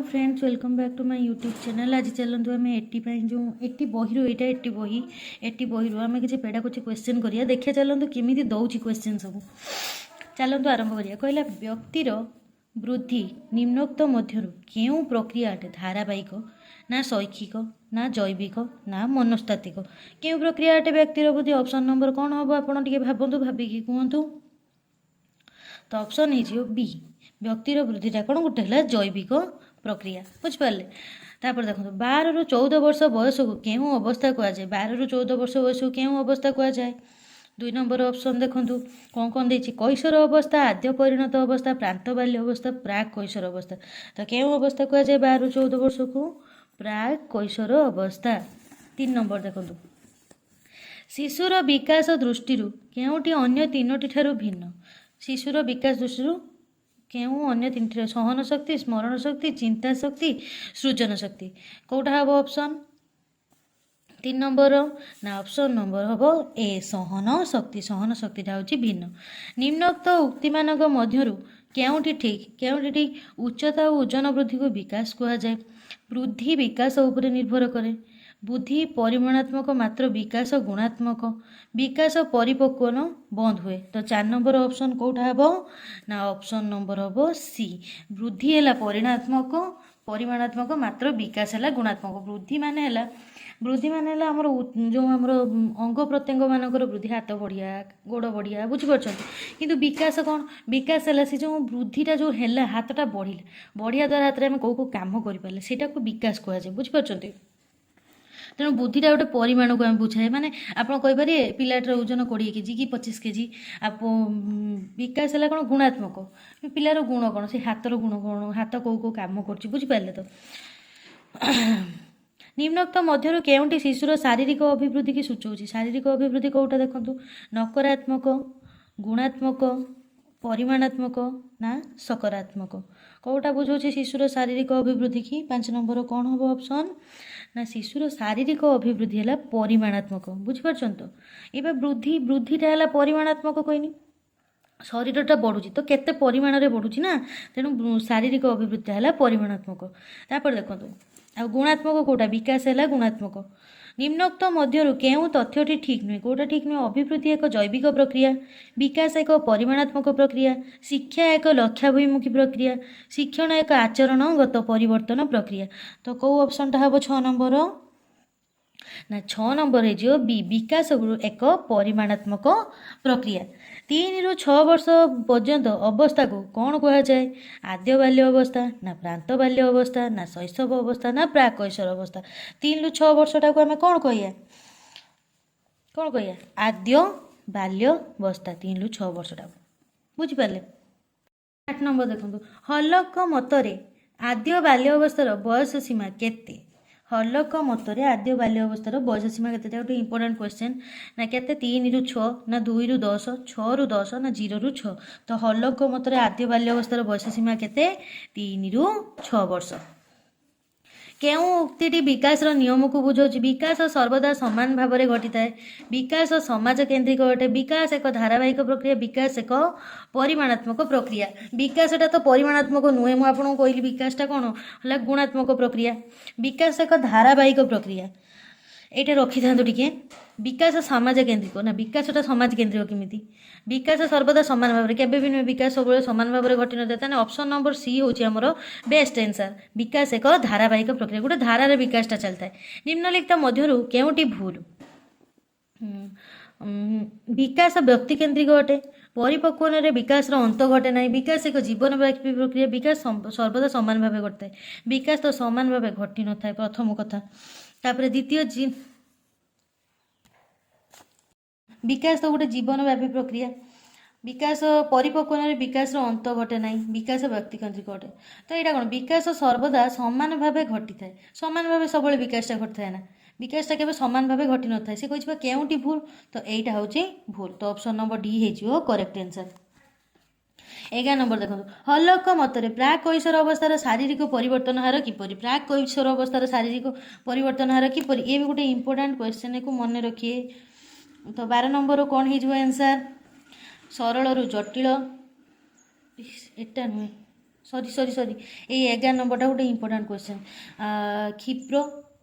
Friends, welcome back to my YouTube channel. आज चलतु आम एटी जो एटी बही यहाँ एटी बही आम किसी पेडागोजी क्वेश्चन करिया देखिए। चलतु केमी दौर क्वेश्चन सब चलतु आरंभ करिया। कहला व्यक्तिर वृद्धि निम्नोक्त मध्य क्यों प्रक्रिया अटे? धारावाहिक ना शैक्षिक ना जैविक ना मनस्तात्विक? क्यों प्रक्रिया अटे व्यक्तिर वृद्धि? ऑप्शन नंबर कौन हम आपड़ भावतु भाविकी कहतु। तो ऑप्शन हो बी, व्यक्तिर वृद्धिटा कौन गोटे है जैविक प्रक्रिया। बुझिपारे? तापर देखो 12 ରୁ 14 वर्ष बयस को क्यों अवस्था कहुए? 12 ରୁ 14 वर्ष बयस को क्यों अवस्था कहुए? 2 नंबर ऑप्शन देखो कौन कौन देती? कैशोर अवस्था, आद्य परिणत अवस्था, प्रांत बाल्य अवस्था, प्राक कैशोर अवस्था। तो क्यों अवस्था कहुए 12 ରୁ 14 वर्ष को? प्राक कैशोर अवस्था। 3 नंबर देखो शिशुर विकास दृष्टि केउटी अन्य तीनोटी ठारू भिन्न? शिशुर विकास दृष्टि क्यों अन्य तीन ठार? सहन शक्ति, स्मरण शक्ति, चिंता शक्ति, सृजन शक्ति। कौटा हम ऑप्शन 3 नंबर ना ऑप्शन नंबर हम ए सहन शक्ति। सहन शक्तिटा हूँ भिन्न। निम्नोक्त उक्ति मानक मध्यरु केउटी ठीक? केउटी ठीक? उच्चता और ओजन वृद्धि को विकास कहुए। वृद्धि विकास उपर निर्भर करे। बुद्धि परिमाणात्मक मात्र विकास गुणात्मक। विकास परिपक्व बंद हुए। तो 4 नंबर ऑप्शन कौटा हम ना ऑप्शन नंबर हम सी। वृद्धि है परिणात्मक, परिमाणात्मक मात्र विकास है गुणात्मक। वृद्धि मान आमर जो आमर अंग प्रत्यंग मानकर वृद्धि, हाथ बढ़िया, गोड़ बढ़िया, बुझीपार। किंतु विकास कौन? विकास है से जो वृद्धिटा जो है हाथटा बढ़िया द्वारा हाथ में आम कौ कम कर सेटा को विकास कहुए। बुझीपार? तेणु बुद्धिटा गोटे परिमाण को आम बुझाए। माने आप कहींपर पिलाटर ओजन 20 केजी कि 25 केजी। आप विकास है कौन? गुणात्मक। पिलार गुण कौन? से हाथर गुण कौन? हाथ कौ कौ कम कर बुझिपारे? तो निम्नोक्त मध्य केउटी शिशुर शारीरिक अभिवृद्धि की सूचौची? शारीरिक अभिवृद्धि कौटा देखु? नकारात्मक, गुणात्मक, परिमाणात्मक ना सकारात्मक? कौटा बुझाऊँ शिशुर शारीरिक अभिवृद्धि की? 5 नंबर कौन हम ऑप्शन ना शिशुर शारीरिक अभिवृद्धि है परिमाणात्मक। बुझिपार? तो ये वृद्धिटा है परिमाणात्मक कहनी। शरीरटा बढ़ुची तो केते परिमाण रे बढ़ुची ना, तेणु शारीरिक अभिवृद्धि है परिमाणात्मक। तापर देखो आ गुणात्मक कौटा? विकास है गुणात्मक। निम्नोक्त मध्य केउं तथ्यटी ठीक नुहे? कौटा ठीक नुहे? अभिवृद्धि एक जैविक प्रक्रिया, विकास एक परिमाणात्मक प्रक्रिया, शिक्षा एक लक्ष्याभिमुखी प्रक्रिया, शिक्षण एक आचरणगत परिवर्तन प्रक्रिया। तो कौ ऑप्शनटा हम 6 नंबर ना 6 नंबर है बी, विकास एक परिमाणात्मक प्रक्रिया। 3 ରୁ 6 वर्ष पर्यंत अवस्था को कौन कहुए? आद्य बाल्य अवस्था ना प्रांत बाल्य अवस्था ना शैशव अवस्था ना प्राक कैशोर अवस्था। 3 ରୁ 6 वर्षटा को आम कौन कहिया? कौन कहिया? आद्य बाल्य अवस्था। 3 ରୁ 6 वर्षटा बुझिपारे? 8 नंबर देखो हलक मतरे आद्य बाल्य अवस्थार बयस सीमा केते? हलक मतरे आद्य बाल्य अवस्थार बयस सीमा केते? गोटे इंपोर्टेंट क्वेश्चन ना केते? 3 ରୁ 6 ना 2 ରୁ 10, 6 ରୁ 10 ना 0 ରୁ 6? तो हलक मतरे आद्य बाल्य अवस्थार बयस सीमा केते? 3 ରୁ 6 वर्ष। केउं उक्तिटी विकास नियम को बुझाऊँ? विकास सर्वदा समान भाव में घटी थाए। विकास समाज केन्द्रिक अटे। विकास एक धारावाहिक प्रक्रिया। विकास एक परिमाणात्मक प्रक्रिया। विकासटा तो परिमाणात्मक नुहे। मुझे आपको कहली विकासटा कौन है? गुणात्मक प्रक्रिया। विकास एक धारावाहिक प्रक्रिया। ये रखी था टिके। विकास समाज केन्द्रिक ना विकासटा समाज केन्द्रिक केमिति? विकास सर्वदा समान भाव में केबे भी नुहे। विकास सब समान भाव में घटी न था। ऑप्शन नंबर सी हूँ आमर बेस्ट आंसर। विकास एक धारावाहिक प्रक्रिया, गोटे धारार विकासटा चलता है। निम्नलिखित मध्यरु केउटी भूल? विकास व्यक्ति केन्द्रिक अटे। परिपक्वन विकास अंत घटे ना। विकास एक जीवनव्यापी प्रक्रिया। विकास सर्वदा समान भाव घटता है। विकास तो समान भाव घटी न था, प्रथम कथा। तापर द्वितीय विकास तो गोटे जीवनव्यापी प्रक्रिया। विकास परिपक्वन विकास अंत घटे ना। विकास व्यक्ति केन्द्रिक अटे। तो यहाँ कौन? विकास सर्वदा समान भाव घटी थाए। समान भाव सब विकासटा घटी थाए ना। विकासटा केवल समान भाव घटी न थाए। से कही केउटी भूल? तो यहाँ हूँ भूल। तो ऑप्शन नंबर डी हो करेक्ट आंसर। 11 नंबर देखो हलक मतरे प्राक कैशोर अवस्थार शारीरिक परिवर्तन हार किपरि? प्राक कैशोर अवस्थार शारीरिक परिवर्तन हार किपरि? ये भी गोटे इंपोर्टेंट क्वेश्चन को मन रखिए। तो 12 नंबर कौन हो आंसर? सरल रु जटिल एटा नुहे, सरी सरी सरी ये 11 नंबरटा गोटे इंपोर्टाट क्वेश्चन क्षिप्र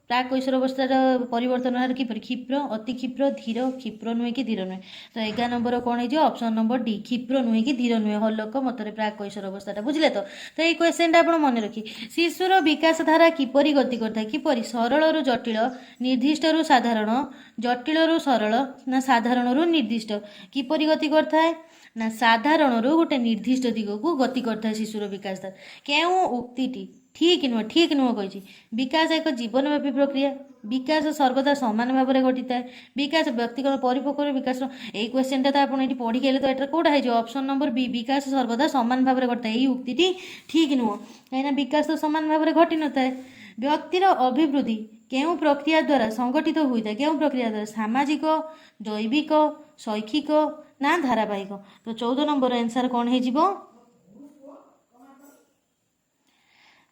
प्राक कैशोर अवस्थार परिवर्तन हार किपर क्षिप्र अति क्षिप्र धीर क्षिप्र नुहे कि धीर नुहे तो 11 नंबर कौन है ऑप्शन नंबर डी क्षिप्र नुहे कि धीर नुहे हल्लक मतरे प्राक कैशोर अवस्था बुझे तो ये क्वेश्चन आप मन रखिए शिशुर विकास धारा किपरि गति करता किपरि सरल रु जटिल निर्दिष्ट रु साधारण जटिल रु सरल ना साधारण रु निर्दिष्ट किपरि गति करता है ना साधारण रु गोटे निर्दिष्ट दिग को गति करता है शिशुर विकास धारा क्यों उक्ति ठीक नुह कही विकास एक जीवनव्यापी प्रक्रिया विकास सर्वदा समान भाव में घटी था विकास व्यक्तिगत परिपक्व विकास यही क्वेश्चन तो आप पढ़ी गले तो यहाँ कौटा है ऑप्शन नंबर बी विकास सर्वदा समान भाव में घटता है यही उक्ति ठीक नुह कहीं विकास तो समान भाव में घटी न था व्यक्तिर अभिवृद्धि केउं प्रक्रिया द्वारा संगठित होता है केउं प्रक्रिया द्वारा सामाजिक जैविक शैक्षिक ना धारावाहिक तो 14 नंबर आंसर कौन हो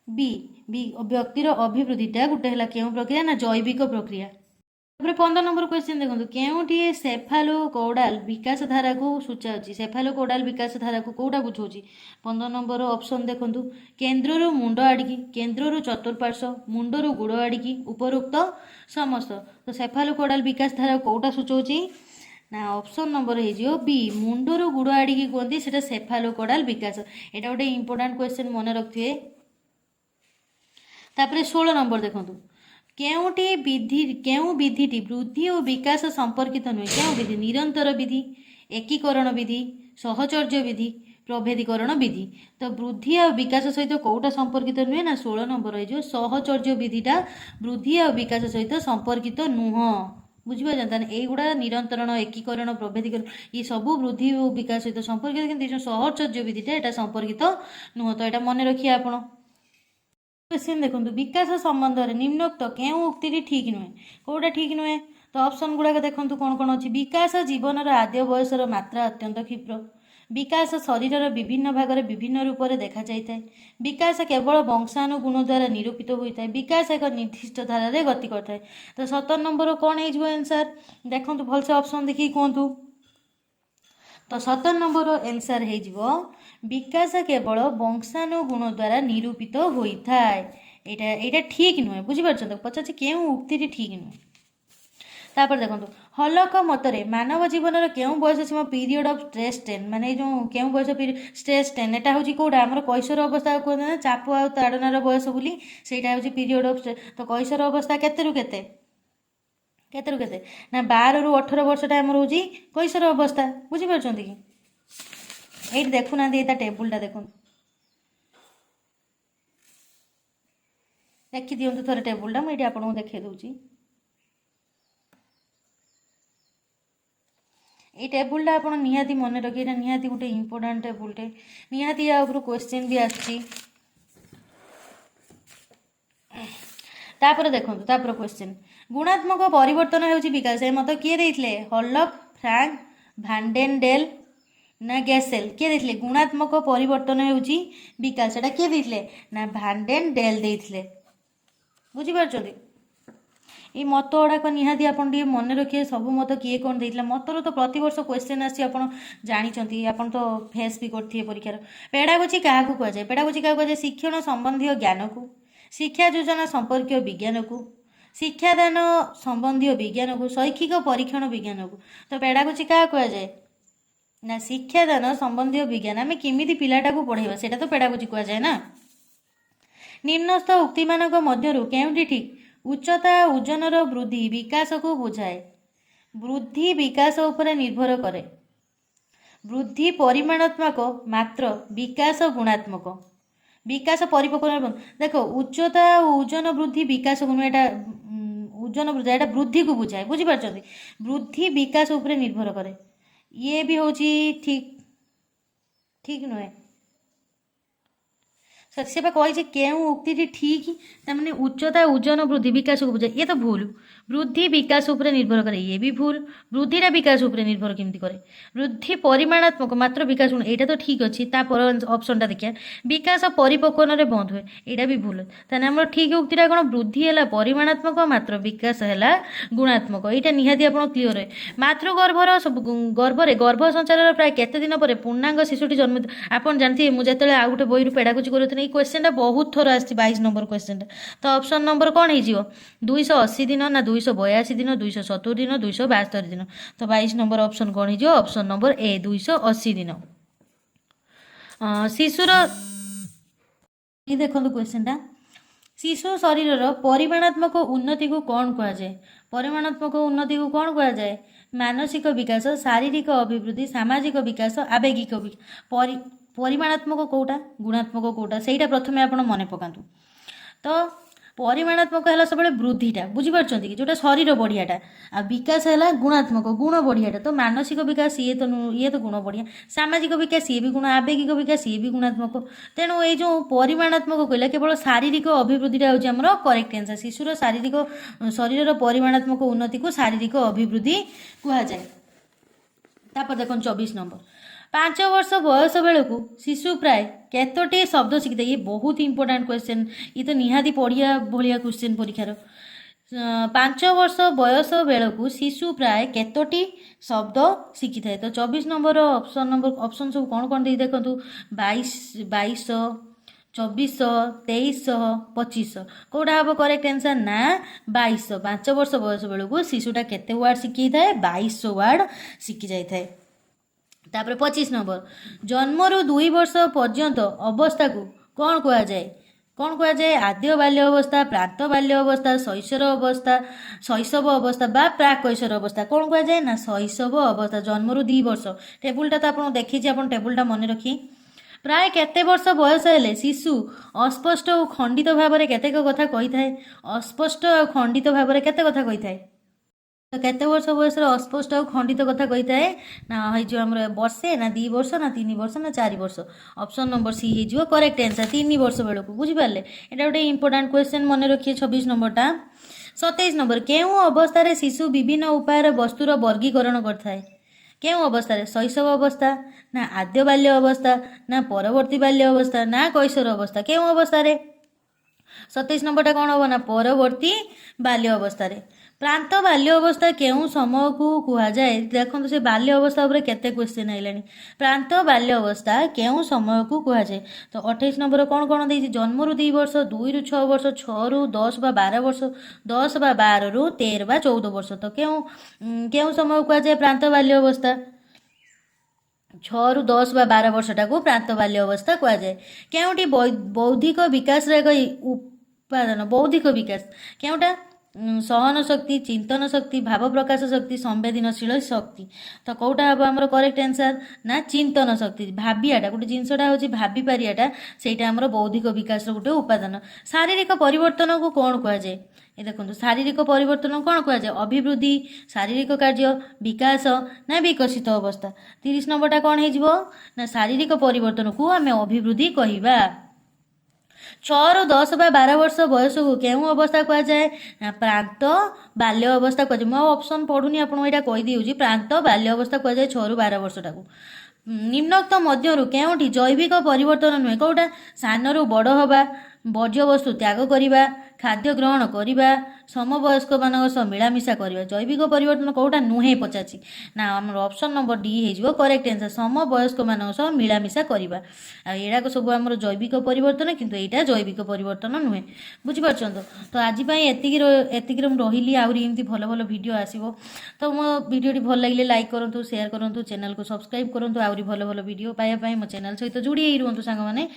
बी बी व्यक्तिर अभिवृद्धिटा गोटे है केउं प्रक्रिया ना जैविक प्रक्रिया 15 नंबर क्वेश्चन देखो केउंटी सेफालोकौडाल विकास धारा को सूचाऊँगी सेफालोकौडाल विकास धारा को कौटा बुझाऊँगी 15 नंबर ऑप्शन देखो केन्द्र मुंड आड़िकी केन्द्र चतुर्पार्श्व मुंडर गुड़ आड़िकी उपरोक्त समस्त तो सेफालोकौडाल विकास धारा कौटा सूचाऊँगी ना ऑप्शन नंबर हो बी मुंडर गुड़ आड़िकी कहते से सेफालोकौडाल विकास यहाँ गोटे इंपोर्टाट क्वेश्चन मन रखिए तापर 16 नंबर देखो केउं विधि वृद्धि और विकास संपर्कित नुहे क्यों विधि निरंतर विधि एकीकरण विधि सहचर्य विधि प्रभेदीकरण विधि तो वृद्धि और विकास सहित कौटा संपर्कित नुहे ना 16 नंबर हो सहचर्य विधिटा वृद्धि और विकास सहित संपर्कित नुह बुझीपार युवा निरंतरण एकीकरण प्रभेदीकरण ये सब वृद्धि और विकास सहित संपर्कित कि सहचर्य विधिटा यहाँ संपर्कित नुह तो यहाँ मन रखिए आप क्वेश्चन देखो विकास संबंध में निम्नोक्त केउं उक्ति ठीक नुहे कौटा ठीक नुहे तो ऑप्शन गुड़ाक देखो कौन कौन अच्छी विकास जीवन आद्य बयसर मात्रा अत्यंत क्षिप्र विकास शरीर विभिन्न भाग में विभिन्न रूप से देखा जाए विकास केवल वंशानुगुण द्वारा निरूपित होता है विकास एक निर्दिष्ट धारा गति करता है तो 17 नंबर कौन हो आंसर देखो भलसे ऑप्शन देखिए कहतु तो 17 नंबर आंसर हो विकास केवल वंशानुगुण द्वारा निरूपित होता है यहाँ ठीक नुहे बुझीपार पचार केउं उक्ति ठीक नुहे तापर देखो हलक मतरे मानव जीवन केउं बयस सीमा पीरियड ऑफ स्ट्रेस टेन माने जो केउं बयस पीरियड स्ट्रेस टेन एटा होची कोडा हमर कैशोर अवस्था कहते ना चाप आ ताड़नार बयस बोली सेटा होची पीरियड ऑफ स्ट्रेस तो कैशोर अवस्था केते रु केते केते रु केते ना 12 रु 18 वर्षटा हमर होची कैशोर अवस्था बुझी परछंती कि एट देखु ना एटा टेबुलटा देखो देखि दियंतु थरे टेबुलटा मैं एटी आपनको देखे दउची ये टेबुलटा आप निहाती मन रखिए निहाती गोटे इंपोर्टाट टेबुलटे निहाती या क्वेश्चन भी आछि तापर देखो तापर क्वेश्चन गुणात्मक परिवर्तन होउछि विकास मत किए देइथले हॉलक फ्रैंक भांडेनडेल ना गैसेल किए देइथले गुणात्मक परिवर्तन होउछि विकास एटा किए देइथले ना भांडेनडेल देइथले बुझी पारछथि ये मत गुड़ाक निहाती आप मन रखिए सब मत किए कौन देता मतर तो प्रति वर्ष क्वेश्चन आसी जानते आप तो फेस भी करते परीक्षार पेडागोजी क्या कहुए पेडागोजी क्या कहुए शिक्षण संबंधी ज्ञान को शिक्षा योजना संपर्क विज्ञान को शिक्षादान संबंधी विज्ञान को शैक्षिक परीक्षण विज्ञान को तो पेडागोजी क्या कहुए ना शिक्षादान संबंधी विज्ञान आम केमी पिलाटा को पढ़ेगा सेटा तो पेडागोजी कहुए ना निम्नस्थ उक्ति मानक मध्यरु केउंटी ठीक उच्चता ओजनर वृद्धि विकास को बुझाए वृद्धि विकास उपर निर्भर करे वृद्धि परिमाणात्मक मात्र विकास गुणात्मक विकास परिपक्व देखो उच्चता ओजन वृद्धि विकास को एटा ओजन वृद्धि एटा वृद्धि को बुझाए बुझी पारछथि वृद्धि विकास उपर निर्भर करे ये भी होची ठीक ठीक नुहे से कही केउं उक्ति ठीक तार उच्चता ओजन वृद्धि विकास को बुझाए ये तो भूल वृद्धि विकास उपरे निर्भर करे ये भी भूल वृद्धिटा विकास उपरे निर्भर केमती करे वृद्धि परिमाणात्मक मात्र विकास गुण यहाँ तो ठीक अच्छे ऑप्शनटा देखिए विकास परिपक्वन में बंद हुए यहाँ भी भूल ताने आम ठीक उक्तिटा कौन वृद्धि है परिमाणात्मक मात्र विकास है गुणात्मक यहाँ निहाती आप क्लीयर है मातृगर्भर सब गर्भरे गर्भ संचार प्राय केते दिन पर पूर्णांग शिशुटी जन्म आप जानते मुझे आउ गोटे बही पेडाकुची करूँ क्वेश्चन बहुत थर आसी 22 नंबर क्वेश्चन तो ऑप्शन नंबर कौन हो 280 दिन ना 282 दिन 270 दिन 272 दिन तो 22 नंबर ऑप्शन कौन हो ऑप्शन नंबर ए 280 दिन शिशुर ये देखो क्वेश्चन शिशु शरीर परिमाणात्मक उन्नति को कौन कह जाए परिमाणात्मक उन्नति को कौन कह जाए मानसिक विकास शारीरिक अभिवृद्धि सामाजिक विकास आवेगिक परिमाणात्मक कोटा गुणात्मक कोटा से प्रथम आप मन पकातु तो परिमाणात्मक है सब वृद्धिटा बुझीपार कि जोटा शरीर बढ़ियाटा आ विकास है गुणात्मक गुण बढ़ियाटा तो मानसिक विकास ये तो गुण बढ़िया सामाजिक विकास ये भी गुण आवेगिक विकास ये भी गुणात्मक तेणु ये जो परिमाणात्मक कहला केवल शारीरिक अभिवृद्धिटा हूँ करेक्ट आंसर शिशुर शारीरिक शरीर परिमाणात्मक उन्नति को शारीरिक अभिवृद्धि कह जाए तापर देखो 24 नंबर 5 वर्ष बयस बेलू शिशु प्राय केतोटी शब्द शिखी ये बहुत इंपोर्टाट क्वेश्चन ये तो निहाती पढ़िया भाया क्वेश्चन परीक्षार 5 वर्ष बयस बेलू शिशु प्राय केतोटी शब्द शिखी था तो 24 नंबर ऑप्शन सब कौन कौन दे देखो 2200 2400 2300 2500 कौटा हम करेक्ट आंसर ना 2200 5 वर्ष बयस बेलू शिशुटा केते वार्ड शिखी थाए 2200 वार्ड शिखी जाए तापर 25 नंबर जन्मरू 2 वर्ष पर्यंत अवस्था को कौन कह जाए आद्य बाल्य अवस्था प्रात बाल्य अवस्था शैशव अवस्था बा प्राक कैशोर अवस्था कौन कह जाए ना शैशव अवस्था जन्मरू 2 वर्ष टेबुलटा तो आप देखी आप टेबुलटा मन रखी प्राय केते वर्ष बयस हेले शिशु अस्पष्ट और खंडित भाव में केतेक कथा कही थाए अस्पष्ट और खंडित भाव में केते कथा कही थाए तो केते वर्ष बयस अस्पष्ट और खंडित कथा कही थाए ना जो आम वर्षे ना 2 वर्ष ना 3 वर्ष ना 4 वर्ष ऑप्शन नंबर सी हो करेक्ट आंसर 3 वर्ष बेलू बुझिपारे यहाँ गोटे इंपोर्टाट क्वेश्चन मन रखिए 26 नंबरटा 27 नंबर केउं अवस्था शिशु विभिन्न उपाय वस्तुर वर्गीकरण करथाए केउं अवस्था शैशव अवस्था ना आद्य बाल्य अवस्था ना परवर्ती बाल्य अवस्था ना कैशोर अवस्था केउं अवस्था 27 नंबरटा कौन हम ना परवर्ती बाल्य अवस्था प्रांत बाल्य अवस्था केउं समय को कह जाए देखो से बाल्य अवस्था उपर केते क्वेश्चन आइलानी प्रांत बाल्य अवस्था केउं समय को कह जाए तो 28 नंबर कौन कौन देछि जन्मरू 2 वर्ष 2 रू 6 वर्ष 6 रू 10 बा 12 वर्ष 10 बा 12 रू 13 बा 14 वर्ष तो केउं समय कह जाए प्रांत बाल्य अवस्था 6 रू 10 बा 12 वर्षटा को प्रांत बाल्य अवस्था कह जाए केउंटी बौद्धिक विकास एक उपादान बौद्धिक विकास केउंटा सहन शक्ति चिंतन शक्ति भाव प्रकाश शक्ति संवेदनशील शक्ति तो कौटा हम आम करेक्ट आंसर ना चिंतन शक्ति भावियाटा गोटे जिनसटा हूँ भावी पारियाटा सेटा आम बौद्धिक विकास गोटे उपादान शारीरिक परिवर्तन को कौन कह जाए ये देखो शारीरिक परिवर्तन कौन कह जाए अभिवृद्धि शारीरिक कार्य विकास ना विकसित अवस्था 30 नंबरटा कौन हो ना शारीरिक परिवर्तन को आम अभिवृद्धि कहवा 6 रू 10 बा 12 वर्ष बयस को केउं अवस्था कह जाए प्रांत बाल्य अवस्था कह जाए मैं ऑप्शन पढ़ुनी आपको यहाँ कहीदी प्रांत बाल्य अवस्था कह जाए 6 रू 12 वर्षटा को निम्नोक्त मध्यरु केउंटी जैविक परिवर्तन नुहे कौटा सानरू बड़ हवा वर्ज्य वस्तु त्याग करिबा खाद्य ग्रहण करिबा समवयस्क मानक सह मिलामिशा करिबा जैविक परिवर्तन कौटा नुहे पचाची ना आमर ऑप्शन नंबर डी हो करेक्ट आंसर समवयस्क मानक सह मिलामिशा करिबा आ एडाक सब आमर जैविक परिवर्तन किंतु एटा जैविक परिवर्तन नुहे बुझिपारछन तो आज पई एतिकी रहिली आउरी एमती भल भल वीडियो आसीबो तो मो वीडियोटी भल लागिले लाइक करंतु शेयर करंतु चैनल को सब्सक्राइब करंतु आउरी भल भल वीडियो पाया पई मो चैनल सहित जोड़ी रुहंतु सांग माने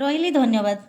रहिली धन्यवाद।